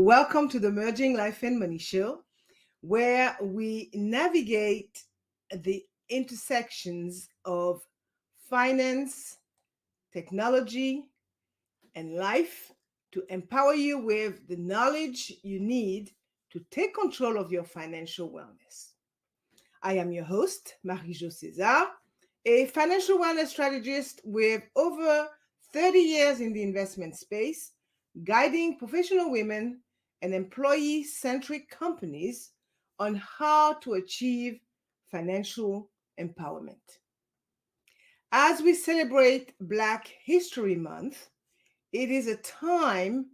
Welcome to the Merging Life and Money Show, where we navigate the intersections of finance, technology, and life to empower you with the knowledge you need to take control of your financial wellness. I am your host, Marie-Jo César, a financial wellness strategist with over 30 years in the investment space, guiding professional women and employee-centric companies on how to achieve financial empowerment. As we celebrate Black History Month, it is a time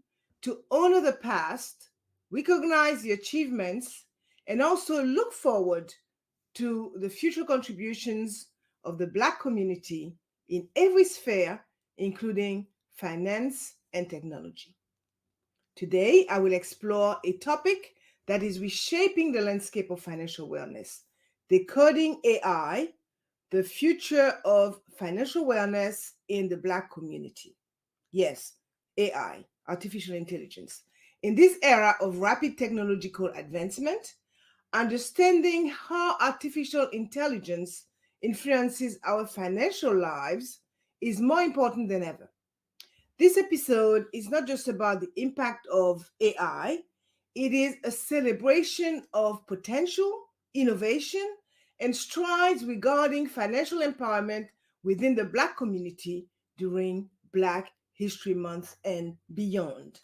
to honor the past, recognize the achievements, and also look forward to the future contributions of the Black community in every sphere, including finance and technology. Today, I will explore a topic that is reshaping the landscape of financial wellness: decoding AI, the future of financial wellness in the Black community. Yes, AI, artificial intelligence. In this era of rapid technological advancement, understanding how artificial intelligence influences our financial lives is more important than ever. This episode is not just about the impact of AI, it is a celebration of potential, innovation, and strides regarding financial empowerment within the Black community during Black History Month and beyond.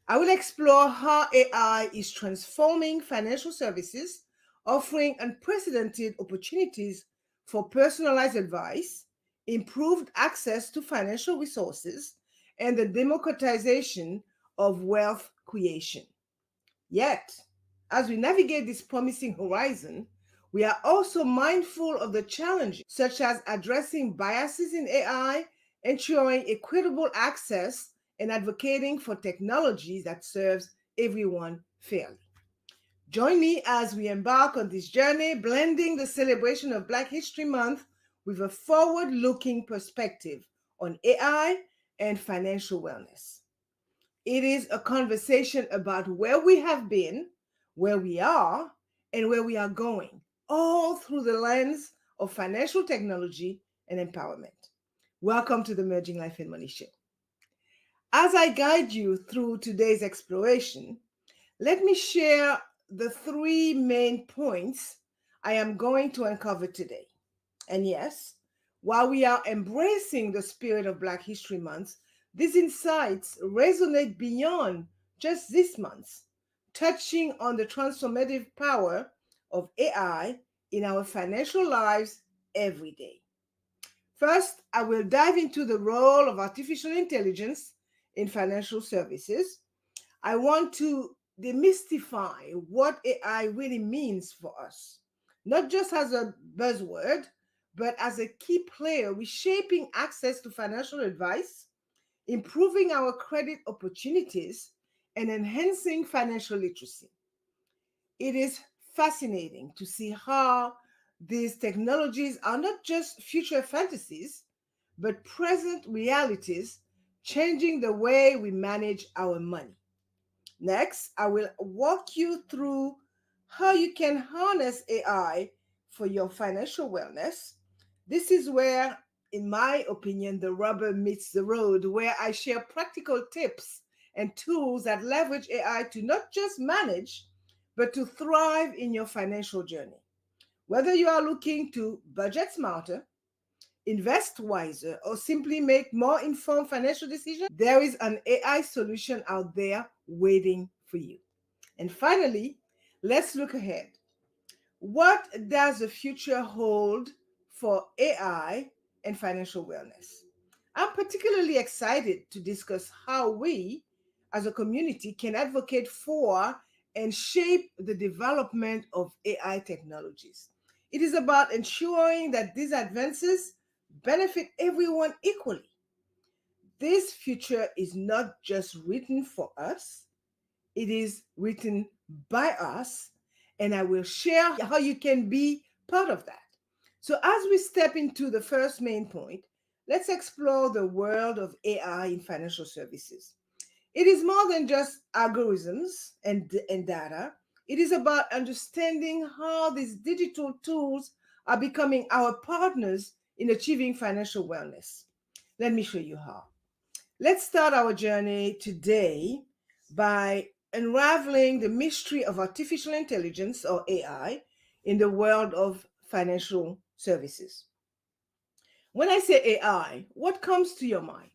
I will explore how AI is transforming financial services, offering unprecedented opportunities for personalized advice, improved access to financial resources, and the democratization of wealth creation. Yet, as we navigate this promising horizon, we are also mindful of the challenges, such as addressing biases in AI, ensuring equitable access, and advocating for technology that serves everyone fairly. Join me as we embark on this journey, blending the celebration of Black History Month with a forward looking perspective on AI and financial wellness. It is a conversation about where we have been, where we are, and where we are going, all through the lens of financial technology and empowerment. Welcome to the Merging Life and Money Show. As I guide you through today's exploration, let me share the three main points I am going to uncover today. And yes, while we are embracing the spirit of Black History Month, these insights resonate beyond just this month, touching on the transformative power of AI in our financial lives every day. First, I will dive into the role of artificial intelligence in financial services. I want to demystify what AI really means for us, not just as a buzzword, but as a key player reshaping access to financial advice, improving our credit opportunities, and enhancing financial literacy. It is fascinating to see how these technologies are not just future fantasies, but present realities changing the way we manage our money. Next, I will walk you through how you can harness AI for your financial wellness. This is where, in my opinion, the rubber meets the road, where I share practical tips and tools that leverage AI to not just manage, but to thrive in your financial journey. Whether you are looking to budget smarter, invest wiser, or simply make more informed financial decisions, there is an AI solution out there waiting for you. And finally, let's look ahead. What does the future hold for AI and financial wellness? I'm particularly excited to discuss how we, as a community, can advocate for and shape the development of AI technologies. It is about ensuring that these advances benefit everyone equally. This future is not just written for us, it is written by us, and I will share how you can be part of that. So, as we step into the first main point, let's explore the world of AI in financial services. It is more than just algorithms and data. It is about understanding how these digital tools are becoming our partners in achieving financial wellness. Let me show you how. Let's start our journey today by unraveling the mystery of artificial intelligence or AI in the world of financial services. When I say AI, what comes to your mind?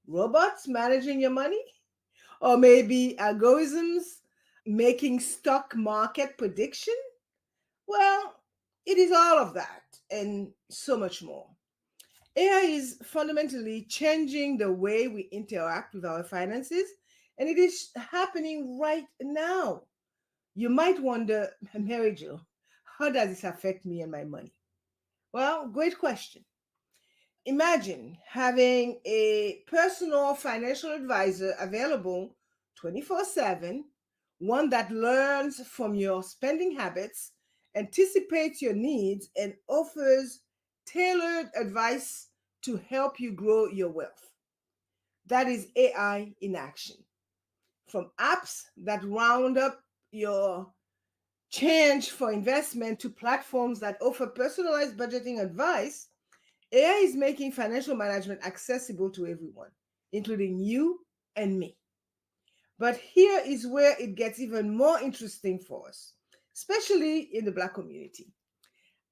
Robots managing your money? Or maybe algorithms making stock market prediction? Well, it is all of that and so much more. AI is fundamentally changing the way we interact with our finances, and it is happening right now. You might wonder, Mary Jo, how does this affect me and my money? Well, great question. Imagine having a personal financial advisor available 24/7, one that learns from your spending habits, anticipates your needs, and offers tailored advice to help you grow your wealth. That is AI in action. From apps that round up your change for investment to platforms that offer personalized budgeting advice, AI is making financial management accessible to everyone, including you and me. But here is where it gets even more interesting for us, especially in the Black community.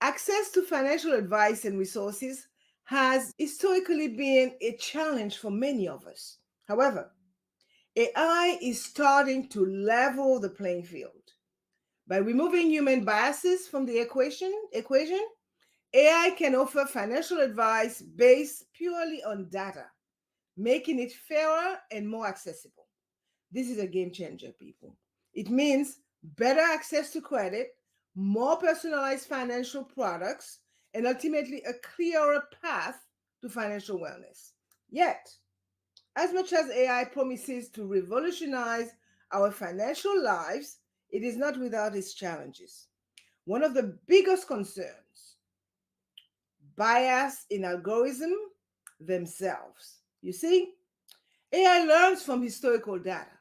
Access to financial advice and resources has historically been a challenge for many of us. However, AI is starting to level the playing field. By removing human biases from the equation, AI can offer financial advice based purely on data, making it fairer and more accessible. This is a game changer, people. It means better access to credit, more personalized financial products, and ultimately a clearer path to financial wellness. Yet, as much as AI promises to revolutionize our financial lives, it is not without its challenges. One of the biggest concerns, bias in algorithm themselves. You see, AI learns from historical data.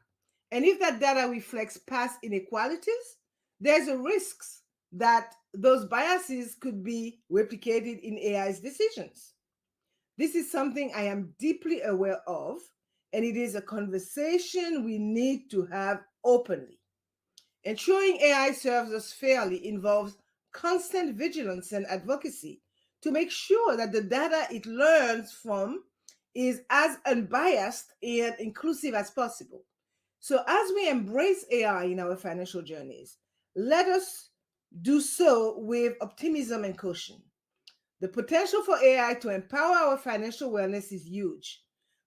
And if that data reflects past inequalities, there's a risk that those biases could be replicated in AI's decisions. This is something I am deeply aware of, and it is a conversation we need to have openly. Ensuring AI serves us fairly involves constant vigilance and advocacy to make sure that the data it learns from is as unbiased and inclusive as possible. So, as we embrace AI in our financial journeys, let us do so with optimism and caution. The potential for AI to empower our financial wellness is huge,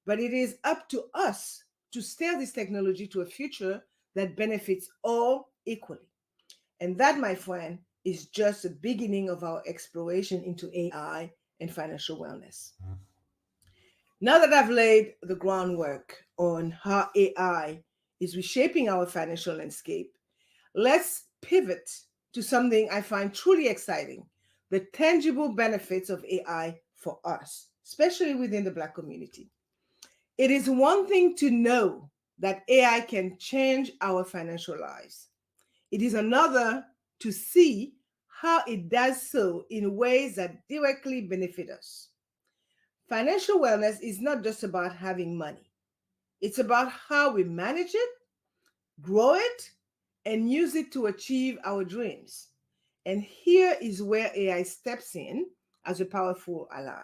but it is up to us to steer this technology to a future that benefits all equally. And that, my friend, is just the beginning of our exploration into AI and financial wellness. Now that I've laid the groundwork on how AI is reshaping our financial landscape, let's pivot to something I find truly exciting: the tangible benefits of AI for us, especially within the Black community. It is one thing to know that AI can change our financial lives, it is another to see how it does so in ways that directly benefit us. Financial wellness is not just about having money, it's about how we manage it, grow it, and use it to achieve our dreams. And here is where AI steps in as a powerful ally.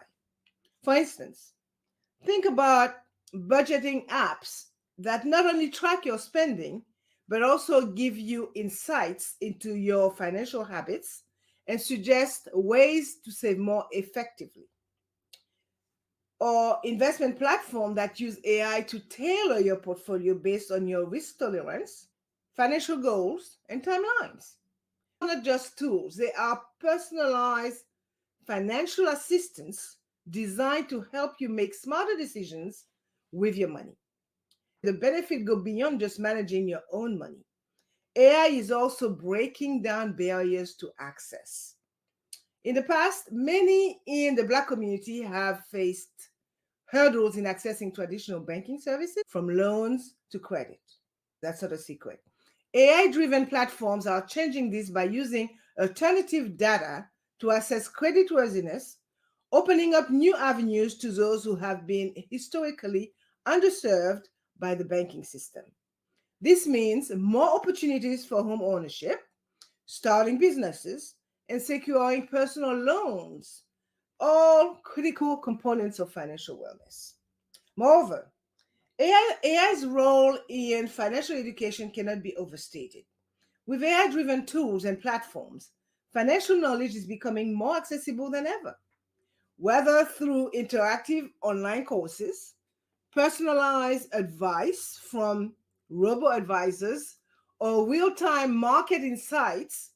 For instance, think about budgeting apps that not only track your spending, but also give you insights into your financial habits and suggest ways to save more effectively. Or investment platform that use AI to tailor your portfolio based on your risk tolerance, financial goals, and timelines. Not just tools, they are personalized financial assistants designed to help you make smarter decisions with your money. The benefit go beyond just managing your own money. AI is also breaking down barriers to access. In the past, many in the Black community have faced hurdles in accessing traditional banking services, from loans to credit. That's not a secret. AI driven platforms are changing this by using alternative data to assess creditworthiness, opening up new avenues to those who have been historically underserved by the banking system. This means more opportunities for home ownership, starting businesses, and securing personal loans, all critical components of financial wellness. Moreover, AI's role in financial education cannot be overstated. With AI driven tools and platforms, financial knowledge is becoming more accessible than ever, whether through interactive online courses, personalized advice from robo advisors, or real time market insights.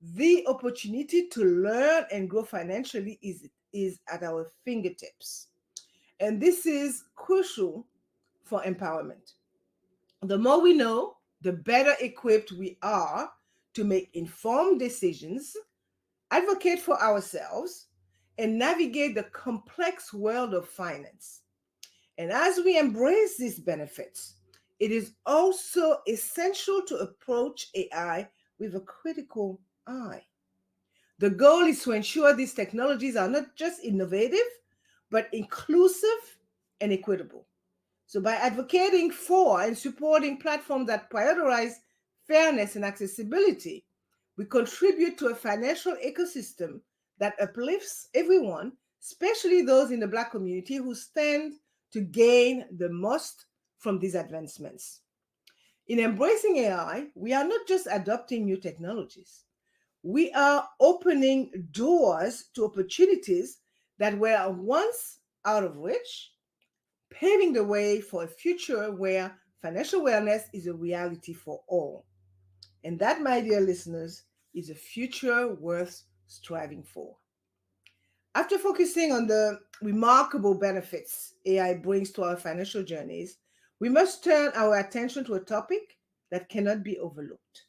The opportunity to learn and grow financially is at our fingertips. And this is crucial for empowerment. The more we know, the better equipped we are to make informed decisions, advocate for ourselves, and navigate the complex world of finance. And as we embrace these benefits, it is also essential to approach AI with a critical eye. The goal is to ensure these technologies are not just innovative, but inclusive and equitable. So, by advocating for and supporting platforms that prioritize fairness and accessibility, we contribute to a financial ecosystem that uplifts everyone, especially those in the Black community who stand to gain the most from these advancements. In embracing AI, we are not just adopting new technologies, we are opening doors to opportunities that were once out of reach, paving the way for a future where financial wellness is a reality for all. And that, my dear listeners, is a future worth striving for. After focusing on the remarkable benefits AI brings to our financial journeys, we must turn our attention to a topic that cannot be overlooked: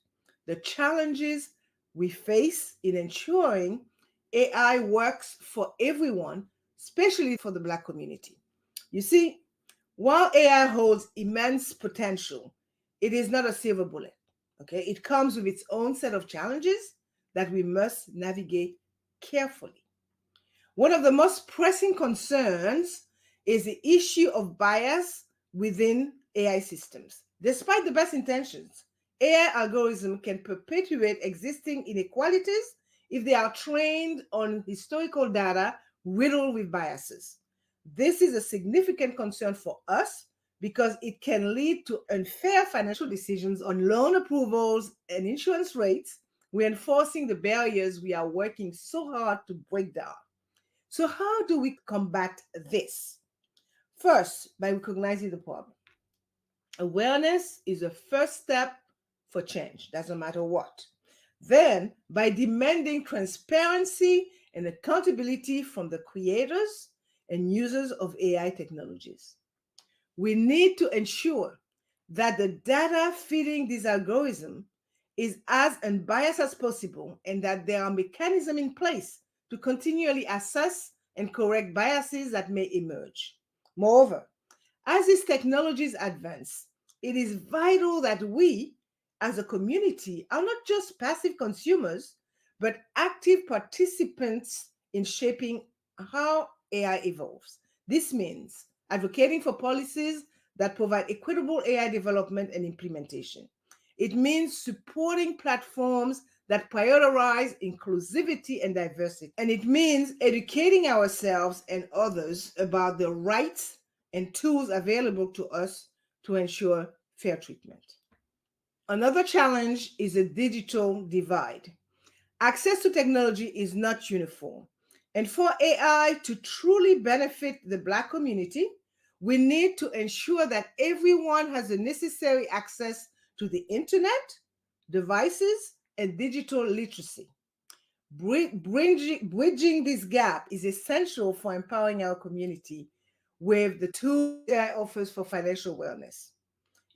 the challenges we face in ensuring AI works for everyone, especially for the Black community. You see, while AI holds immense potential, it is not a silver bullet. Okay, it comes with its own set of challenges that we must navigate carefully. One of the most pressing concerns is the issue of bias within AI systems. Despite the best intentions, AI algorithms can perpetuate existing inequalities if they are trained on historical data riddled with biases. This is a significant concern for us because it can lead to unfair financial decisions on loan approvals and insurance rates, reinforcing the barriers we are working so hard to break down. So, how do we combat this? First, by recognizing the problem. Awareness is a first step for change, doesn't matter what. Then, by demanding transparency and accountability from the creators and users of AI technologies. We need to ensure that the data feeding this algorithm is as unbiased as possible and that there are mechanisms in place to continually assess and correct biases that may emerge. Moreover, as these technologies advance, it is vital that we, as a community, are not just passive consumers, but active participants in shaping how AI evolves. This means advocating for policies that provide equitable AI development and implementation. It means supporting platforms that prioritize inclusivity and diversity. And it means educating ourselves and others about the rights and tools available to us to ensure fair treatment. Another challenge is a digital divide. Access to technology is not uniform. And for AI to truly benefit the Black community, we need to ensure that everyone has the necessary access to the internet, devices, and digital literacy. Bridging this gap is essential for empowering our community with the tools AI offers for financial wellness.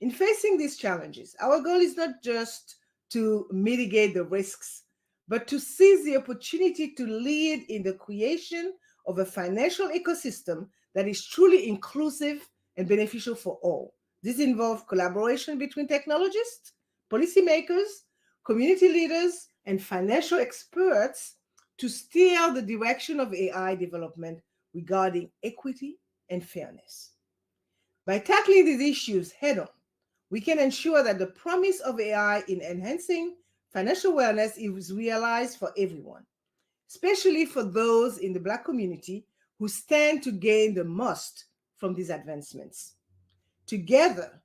In facing these challenges, our goal is not just to mitigate the risks, but to seize the opportunity to lead in the creation of a financial ecosystem that is truly inclusive and beneficial for all. This involves collaboration between technologists, policymakers, community leaders, and financial experts to steer the direction of AI development regarding equity and fairness. By tackling these issues head on, we can ensure that the promise of AI in enhancing financial wellness is realized for everyone, especially for those in the Black community who stand to gain the most from these advancements. Together,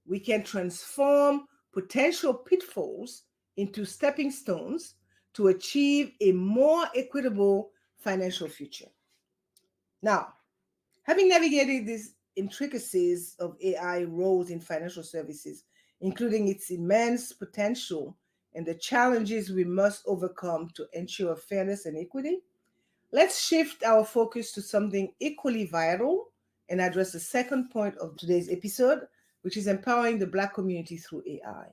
we can transform potential pitfalls into stepping stones to achieve a more equitable financial future. Now, having navigated these intricacies of AI roles in financial services, including its immense potential and the challenges we must overcome to ensure fairness and equity, let's shift our focus to something equally vital and address the second point of today's episode, which is empowering the Black community through AI.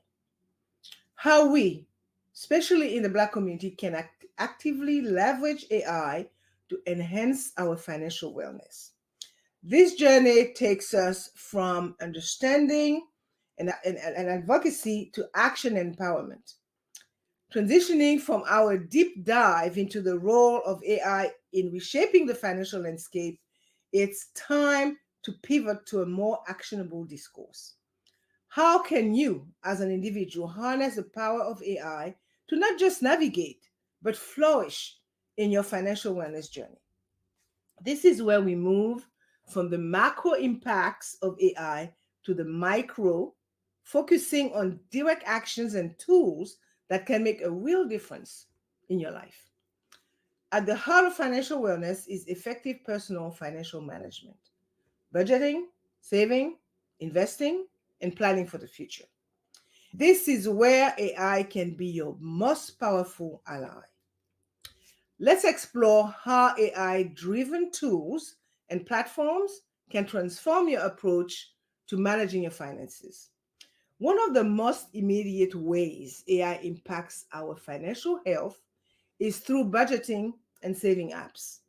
How we, especially in the Black community, can actively leverage AI to enhance our financial wellness. This journey takes us from understanding and advocacy to action and empowerment. Transitioning from our deep dive into the role of AI in reshaping the financial landscape, it's time to pivot to a more actionable discourse. How can you, as an individual, harness the power of AI to not just navigate, but flourish in your financial wellness journey? This is where we move from the macro impacts of AI to the micro, focusing on direct actions and tools that can make a real difference in your life. At the heart of financial wellness is effective personal financial management, budgeting, saving, investing, and planning for the future. This is where AI can be your most powerful ally. Let's explore how AI driven tools and platforms can transform your approach to managing your finances. One of the most immediate ways AI impacts our financial health is through budgeting and saving apps.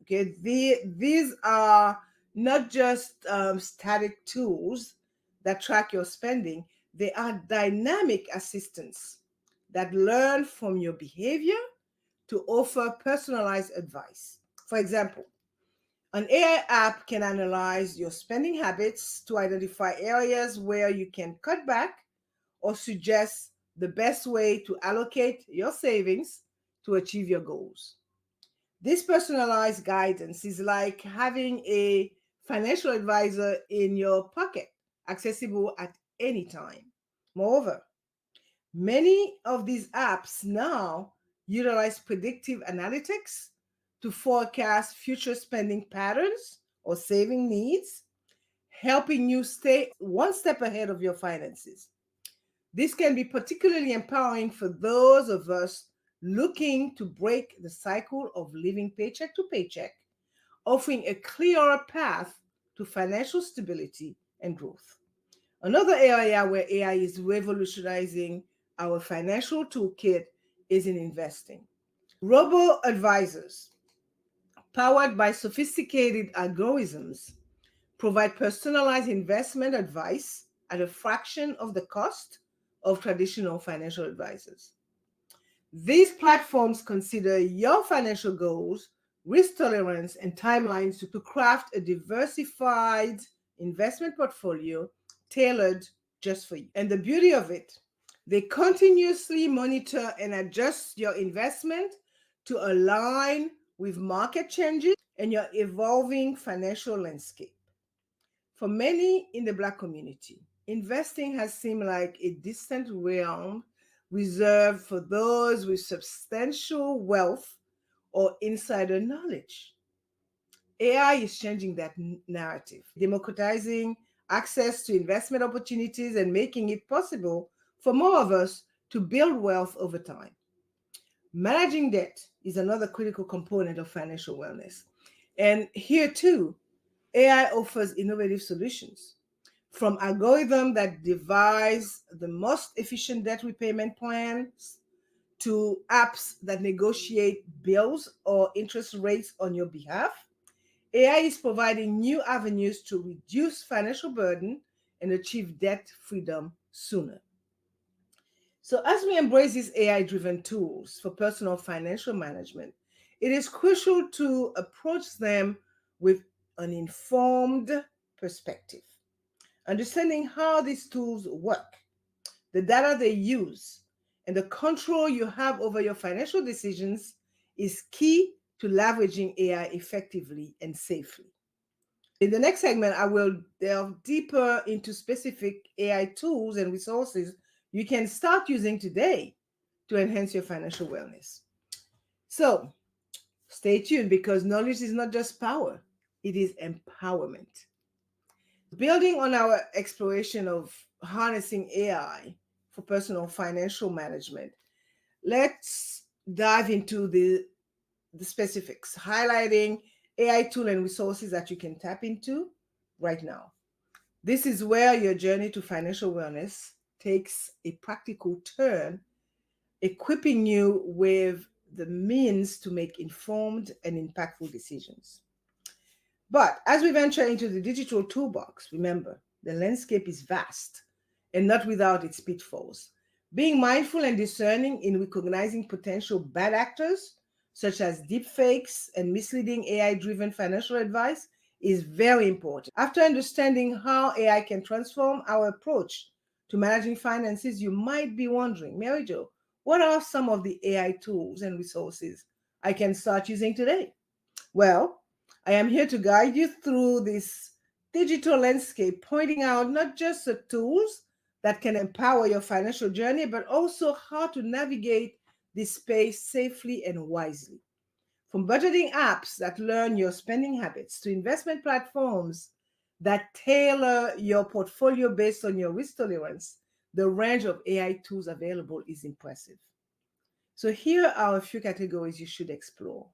Okay, these are not just static tools that track your spending, they are dynamic assistants that learn from your behavior to offer personalized advice. For example, an AI app can analyze your spending habits to identify areas where you can cut back or suggest the best way to allocate your savings to achieve your goals. This personalized guidance is like having a financial advisor in your pocket, accessible at any time. Moreover, many of these apps now utilize predictive analytics to forecast future spending patterns or saving needs, helping you stay one step ahead of your finances. This can be particularly empowering for those of us looking to break the cycle of living paycheck to paycheck, offering a clearer path to financial stability and growth. Another area where AI is revolutionizing our financial toolkit is in investing. Robo advisors, powered by sophisticated algorithms, provide personalized investment advice at a fraction of the cost of traditional financial advisors. These platforms consider your financial goals, risk tolerance, and timelines to craft a diversified investment portfolio tailored just for you. And the beauty of it, they continuously monitor and adjust your investment to align with market changes and your evolving financial landscape. For many in the Black community, investing has seemed like a distant realm reserved for those with substantial wealth or insider knowledge. AI is changing that narrative, democratizing access to investment opportunities and making it possible for more of us to build wealth over time. Managing debt is another critical component of financial wellness. And here too, AI offers innovative solutions, from algorithms that devise the most efficient debt repayment plans to apps that negotiate bills or interest rates on your behalf. AI is providing new avenues to reduce financial burden and achieve debt freedom sooner. So, as we embrace these AI driven tools for personal financial management, it is crucial to approach them with an informed perspective. Understanding how these tools work, the data they use, and the control you have over your financial decisions is key to leveraging AI effectively and safely. In the next segment, I will delve deeper into specific AI tools and resources you can start using today to enhance your financial wellness. So, stay tuned because knowledge is not just power, it is empowerment. Building on our exploration of harnessing AI for personal financial management, let's dive into the specifics, highlighting AI tool and resources that you can tap into right now. This is where your journey to financial wellness takes a practical turn, equipping you with the means to make informed and impactful decisions. But as we venture into the digital toolbox, remember, the landscape is vast and not without its pitfalls. Being mindful and discerning in recognizing potential bad actors, such as deepfakes and misleading AI driven financial advice, is very important. After understanding how AI can transform our approach to managing finances, you might be wondering, Mary Jo, what are some of the AI tools and resources I can start using today? Well, I am here to guide you through this digital landscape, pointing out not just the tools that can empower your financial journey, but also how to navigate this space safely and wisely. From budgeting apps that learn your spending habits to investment platforms that tailor your portfolio based on your risk tolerance, the range of AI tools available is impressive. So, here are a few categories you should explore.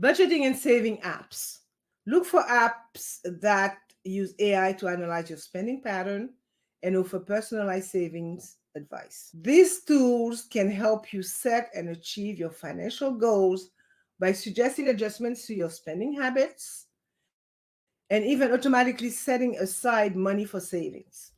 Budgeting and saving apps. Look for apps that use AI to analyze your spending pattern and offer personalized savings advice. These tools can help you set and achieve your financial goals by suggesting adjustments to your spending habits and even automatically setting aside money for savings.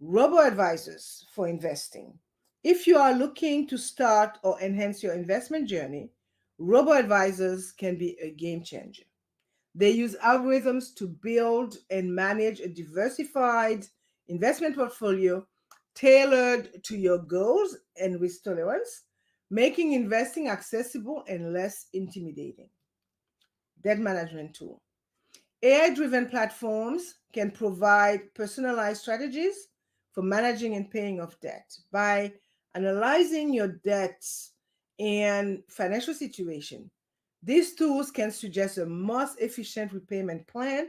Robo advisors for investing. If you are looking to start or enhance your investment journey, robo advisors can be a game changer. They use algorithms to build and manage a diversified investment portfolio tailored to your goals and risk tolerance, making investing accessible and less intimidating. Debt management tool. AI driven platforms can provide personalized strategies for managing and paying off debt by analyzing your debts and financial situation. These tools can suggest a most efficient repayment plan,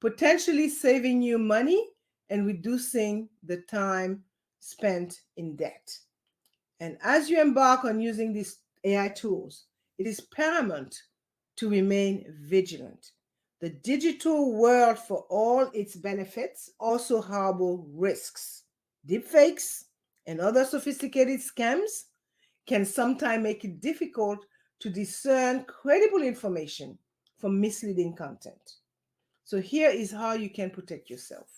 potentially saving you money and reducing the time spent in debt. And as you embark on using these AI tools, it is paramount to remain vigilant. The digital world, for all its benefits, also harbor risks. Deepfakes and other sophisticated scams can sometimes make it difficult to discern credible information from misleading content. So, here is how you can protect yourself.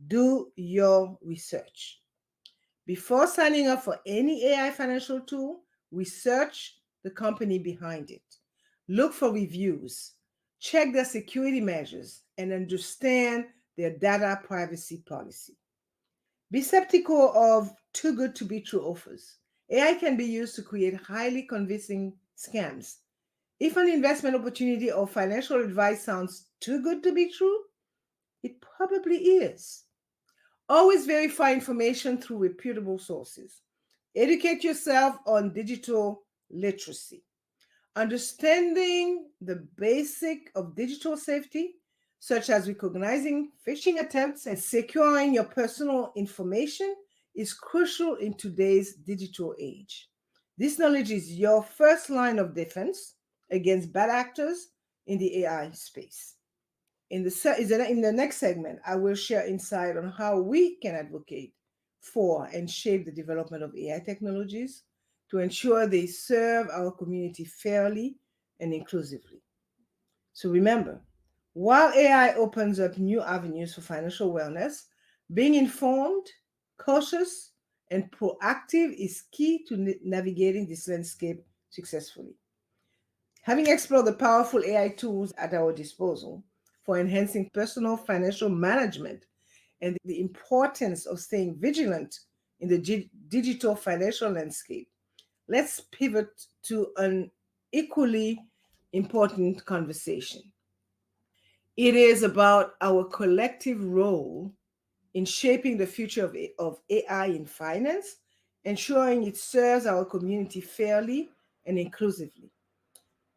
Do your research. Before signing up for any AI financial tool, research the company behind it. Look for reviews, check their security measures, and understand their data privacy policy. Be skeptical of too good to be true offers. AI can be used to create highly convincing scams. If an investment opportunity or financial advice sounds too good to be true, it probably is. Always verify information through reputable sources. Educate yourself on digital literacy. Understanding the basic of digital safety, such as recognizing phishing attempts and securing your personal information, is crucial in today's digital age. This knowledge is your first line of defense against bad actors in the AI space. In the next segment, I will share insight on how we can advocate for and shape the development of AI technologies to ensure they serve our community fairly and inclusively. So remember, while AI opens up new avenues for financial wellness, being informed, cautious, and proactive is key to navigating this landscape successfully. Having explored the powerful AI tools at our disposal for enhancing personal financial management and the importance of staying vigilant in the digital financial landscape, let's pivot to an equally important conversation. It is about our collective role in shaping the future of AI in finance, ensuring it serves our community fairly and inclusively.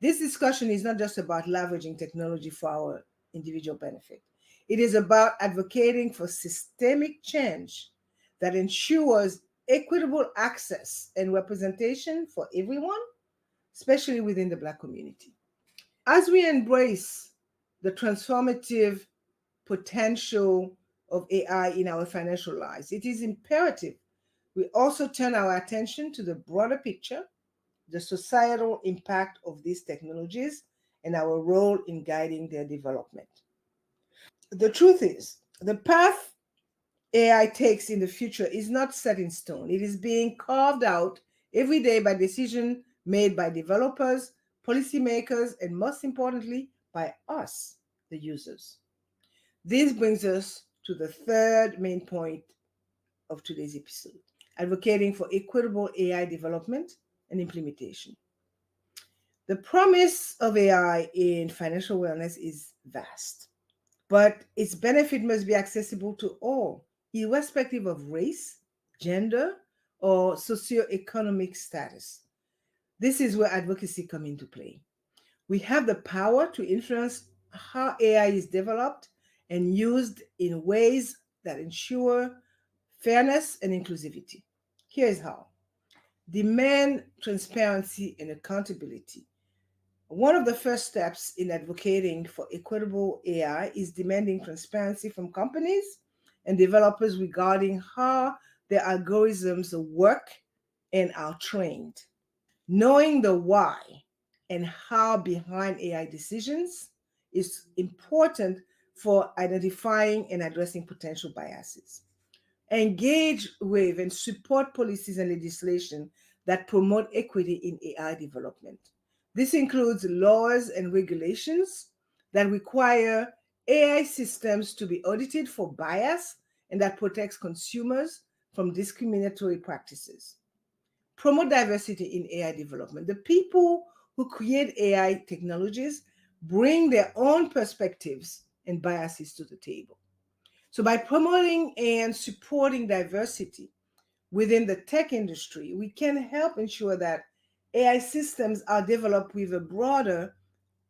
This discussion is not just about leveraging technology for our individual benefit. It is about advocating for systemic change that ensures equitable access and representation for everyone, especially within the Black community. As we embrace the transformative potential of AI in our financial lives, it is imperative we also turn our attention to the broader picture, the societal impact of these technologies, and our role in guiding their development. The truth is, the path AI takes in the future is not set in stone. It is being carved out every day by decisions made by developers, policymakers, and most importantly, by us, the users. This brings us to the third main point of today's episode: advocating for equitable AI development and implementation. The promise of AI in financial wellness is vast, but its benefit must be accessible to all, irrespective of race, gender, or socioeconomic status. This is where advocacy comes into play. We have the power to influence how AI is developed and used in ways that ensure fairness and inclusivity. Here is how: demand transparency and accountability. One of the first steps in advocating for equitable AI is demanding transparency from companies and developers regarding how their algorithms work and are trained. Knowing the why and how behind AI decisions is important for identifying and addressing potential biases. Engage with and support policies and legislation that promote equity in AI development. This includes laws and regulations that require AI systems to be audited for bias and that protects consumers from discriminatory practices. Promote diversity in AI development. The people who create AI technologies bring their own perspectives and biases to the table. So, by promoting and supporting diversity within the tech industry, we can help ensure that AI systems are developed with a broader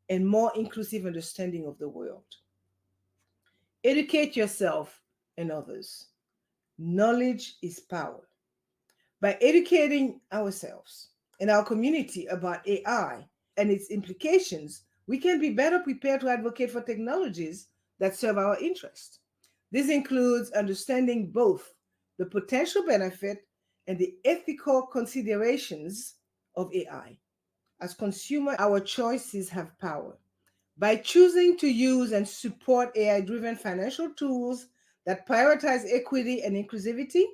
and more inclusive understanding of the world. Educate yourself and others. Knowledge is power. By educating ourselves and our community about AI and its implications, we can be better prepared to advocate for technologies that serve our interests. This includes understanding both the potential benefit and the ethical considerations of AI. As consumers, our choices have power. By choosing to use and support AI driven financial tools that prioritize equity and inclusivity,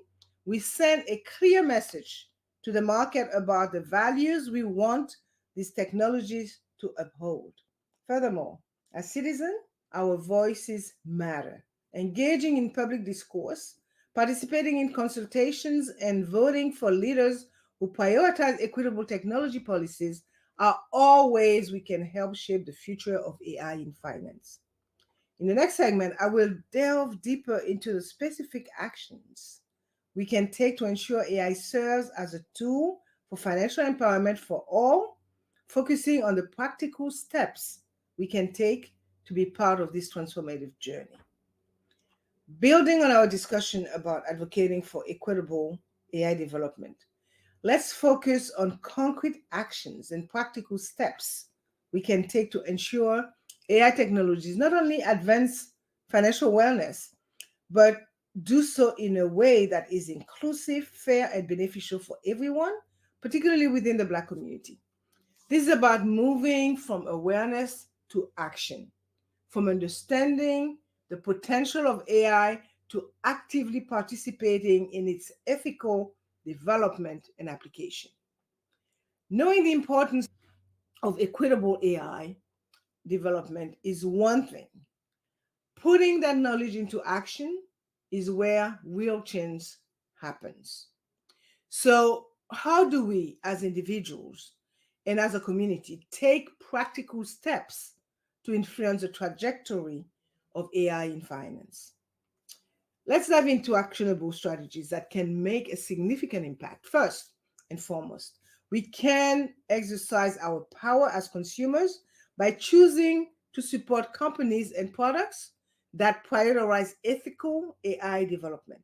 we send a clear message to the market about the values we want these technologies to uphold. Furthermore, as citizens, our voices matter. Engaging in public discourse, participating in consultations, and voting for leaders who prioritize equitable technology policies are all ways we can help shape the future of AI in finance. In the next segment, I will delve deeper into the specific actions we can take to ensure AI serves as a tool for financial empowerment for all, focusing on the practical steps we can take to be part of this transformative journey. Building on our discussion about advocating for equitable AI development, let's focus on concrete actions and practical steps we can take to ensure AI technologies not only advance financial wellness, but do so in a way that is inclusive, fair, and beneficial for everyone, particularly within the Black community. This is about moving from awareness to action, from understanding the potential of AI to actively participating in its ethical development and application. Knowing the importance of equitable AI development is one thing. Putting that knowledge into action is where real change happens. So, how do we as individuals and as a community take practical steps to influence the trajectory of AI in finance? Let's dive into actionable strategies that can make a significant impact. First and foremost, we can exercise our power as consumers by choosing to support companies and products that prioritize ethical AI development.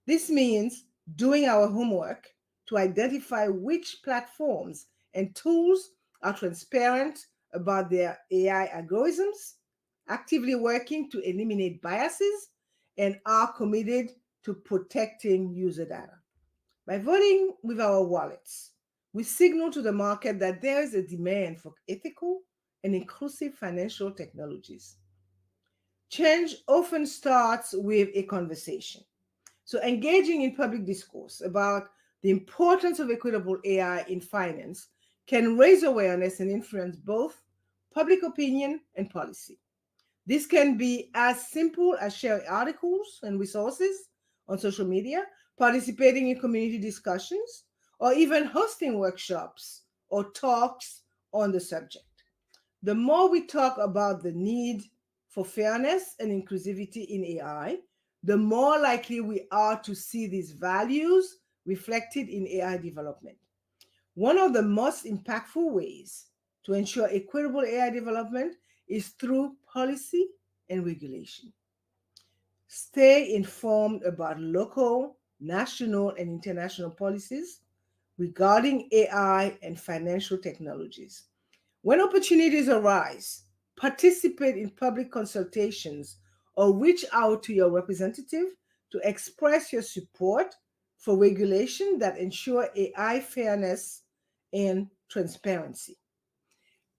This means doing our homework to identify which platforms and tools are transparent about their AI algorithms, actively working to eliminate biases, and are committed to protecting user data. By voting with our wallets, we signal to the market that there is a demand for ethical and inclusive financial technologies. Change often starts with a conversation. So, engaging in public discourse about the importance of equitable AI in finance can raise awareness and influence both public opinion and policy. This can be as simple as sharing articles and resources on social media, participating in community discussions, or even hosting workshops or talks on the subject. The more we talk about the need for fairness and inclusivity in AI, the more likely we are to see these values reflected in AI development. One of the most impactful ways to ensure equitable AI development is through policy and regulation. Stay informed about local, national, and international policies regarding AI and financial technologies. When opportunities arise, participate in public consultations or reach out to your representative to express your support for regulation that ensure AI fairness and transparency.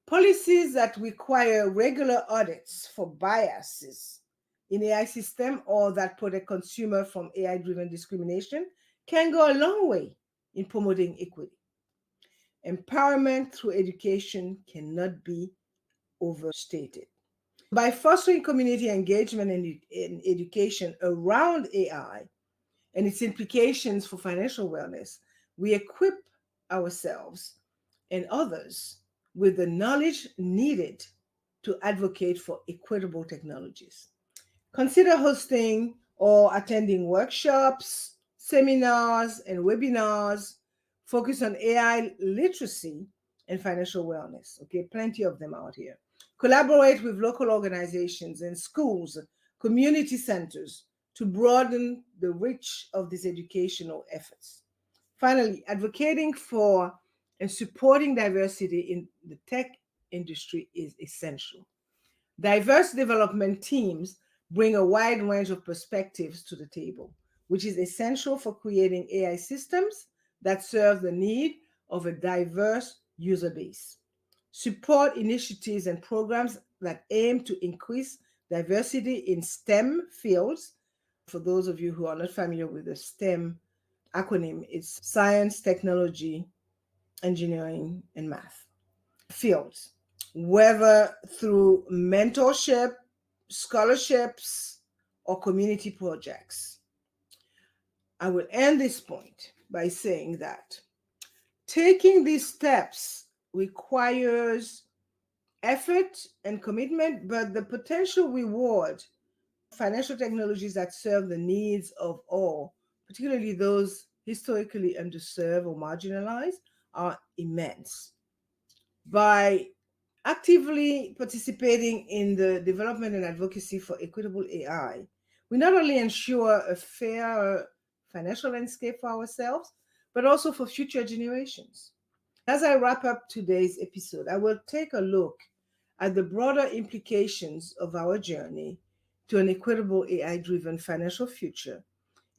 Policies that require regular audits for biases in AI system or that protect consumer from AI-driven discrimination can go a long way in promoting equity. Empowerment through education cannot be overstated. By fostering community engagement and education around AI and its implications for financial wellness, we equip ourselves and others with the knowledge needed to advocate for equitable technologies. Consider hosting or attending workshops, seminars, and webinars focused on AI literacy and financial wellness. Okay, plenty of them out here. Collaborate with local organizations and schools, community centers to broaden the reach of these educational efforts. Finally, advocating for and supporting diversity in the tech industry is essential. Diverse development teams bring a wide range of perspectives to the table, which is essential for creating AI systems that serve the need of a diverse user base. Support initiatives and programs that aim to increase diversity in STEM fields. For those of you who are not familiar with the STEM acronym, it's science, technology, engineering, and math fields, whether through mentorship, scholarships, or community projects. I will end this point by saying that taking these steps requires effort and commitment, but the potential reward, financial technologies that serve the needs of all, particularly those historically underserved or marginalized, are immense. By actively participating in the development and advocacy for equitable AI, we not only ensure a fair financial landscape for ourselves, but also for future generations. As I wrap up today's episode, I will take a look at the broader implications of our journey to an equitable AI driven financial future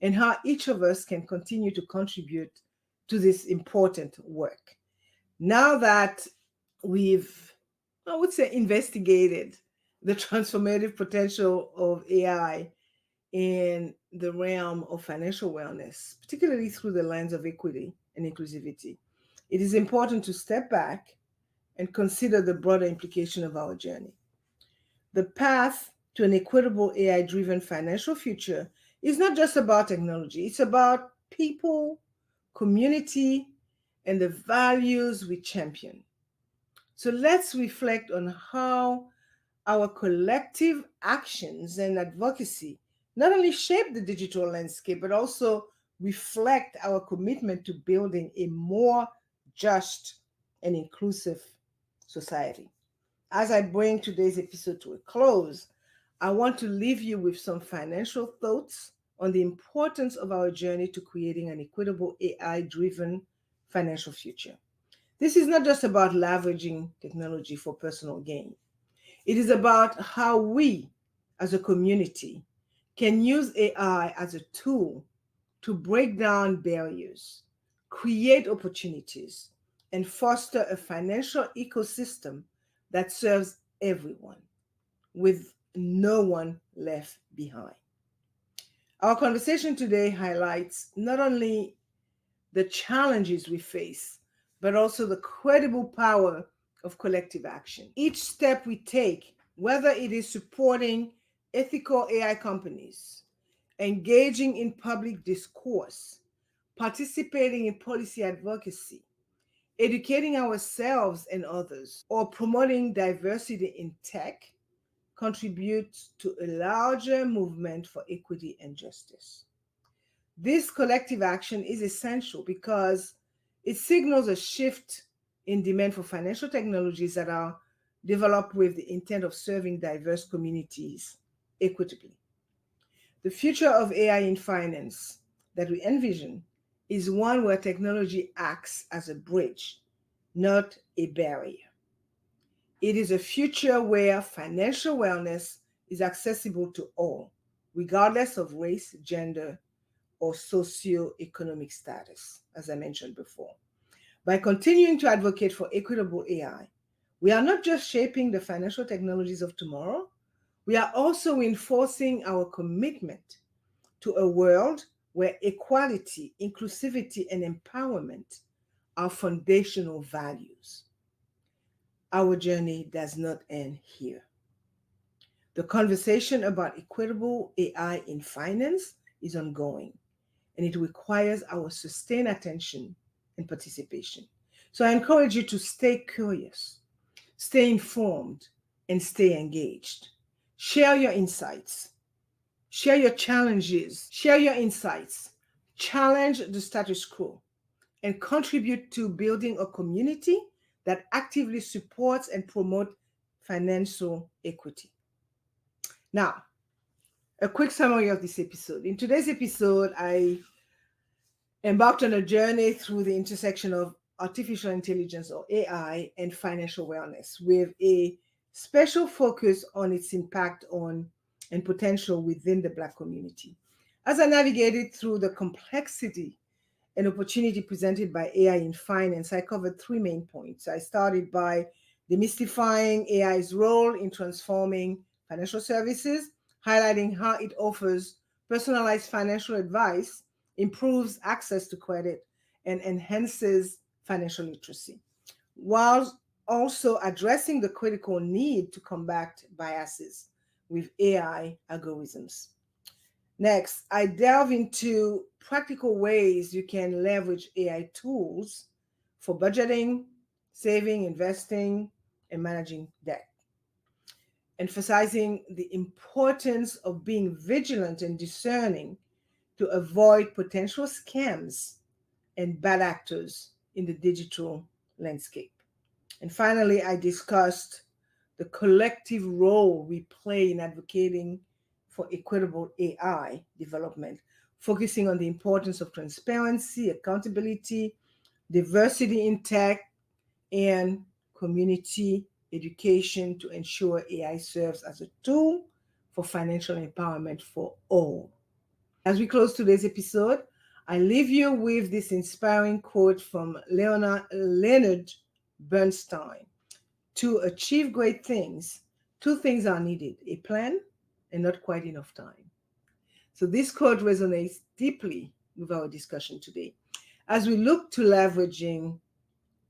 and how each of us can continue to contribute to this important work. Now that we've I would say, investigated the transformative potential of AI in the realm of financial wellness, particularly through the lens of equity and inclusivity. It is important to step back and consider the broader implication of our journey. The path to an equitable AI driven financial future is not just about technology, it's about people, community, and the values we champion. So let's reflect on how our collective actions and advocacy not only shape the digital landscape, but also reflect our commitment to building a more just and inclusive society. As I bring today's episode to a close, I want to leave you with some financial thoughts on the importance of our journey to creating an equitable AI driven financial future. This is not just about leveraging technology for personal gain. It is about how we, as a community, can use AI as a tool to break down barriers, create opportunities, and foster a financial ecosystem that serves everyone, with no one left behind. Our conversation today highlights not only the challenges we face, but also the credible power of collective action. Each step we take, whether it is supporting ethical AI companies, engaging in public discourse, participating in policy advocacy, educating ourselves and others, or promoting diversity in tech, contributes to a larger movement for equity and justice. This collective action is essential because it signals a shift in demand for financial technologies that are developed with the intent of serving diverse communities equitably. The future of AI in finance that we envision is one where technology acts as a bridge, not a barrier. It is a future where financial wellness is accessible to all, regardless of race, gender, or socioeconomic status, as I mentioned before. By continuing to advocate for equitable AI, we are not just shaping the financial technologies of tomorrow, we are also reinforcing our commitment to a world where equality, inclusivity, and empowerment are foundational values. Our journey does not end here. The conversation about equitable AI in finance is ongoing, and it requires our sustained attention and participation. So I encourage you to stay curious, stay informed, and stay engaged. Share your insights, share your challenges, share your insights, challenge the status quo, and contribute to building a community that actively supports and promotes financial equity. Now, a quick summary of this episode. In today's episode, I embarked on a journey through the intersection of artificial intelligence or AI and financial wellness with a special focus on its impact on and potential within the Black community. As I navigated through the complexity and opportunity presented by AI in finance, I covered three main points. I started by demystifying AI's role in transforming financial services, highlighting how it offers personalized financial advice, improves access to credit, and enhances financial literacy, while also addressing the critical need to combat biases with AI algorithms. Next, I delve into practical ways you can leverage AI tools for budgeting, saving, investing, and managing debt, emphasizing the importance of being vigilant and discerning to avoid potential scams and bad actors in the digital landscape. And finally, I discussed the collective role we play in advocating for equitable AI development, focusing on the importance of transparency, accountability, diversity in tech, and community education to ensure AI serves as a tool for financial empowerment for all. As we close today's episode, I leave you with this inspiring quote from Leonard Bernstein. to achieve great things, two things are needed: a plan and not quite enough time. So this quote resonates deeply with our discussion today. As we look to leveraging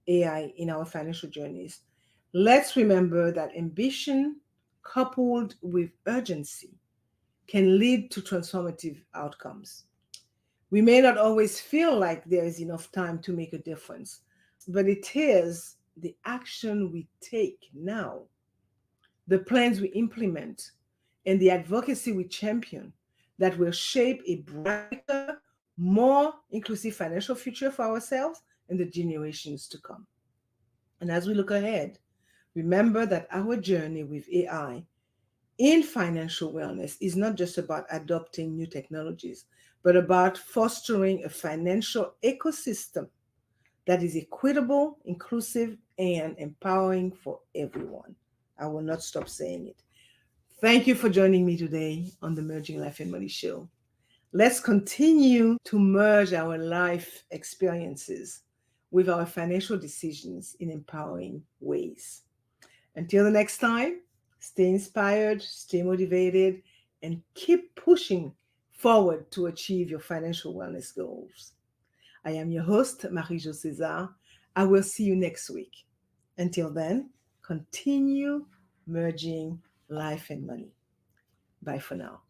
AI in our financial journeys, let's remember that ambition coupled with urgency can lead to transformative outcomes. We may not always feel like there is enough time to make a difference, but it is the action we take now, the plans we implement, and the advocacy we champion that will shape a brighter, more inclusive financial future for ourselves and the generations to come. And as we look ahead, remember that our journey with AI in financial wellness is not just about adopting new technologies, but about fostering a financial ecosystem that is equitable, inclusive, and empowering for everyone. I will not stop saying it. Thank you for joining me today on the Merging Life and Money Show. Let's continue to merge our life experiences with our financial decisions in empowering ways. Until the next time, stay inspired, stay motivated, and keep pushing forward to achieve your financial wellness goals. I am your host, Marie-Jo César. I will see you next week. Until then, continue merging life and money. Bye for now.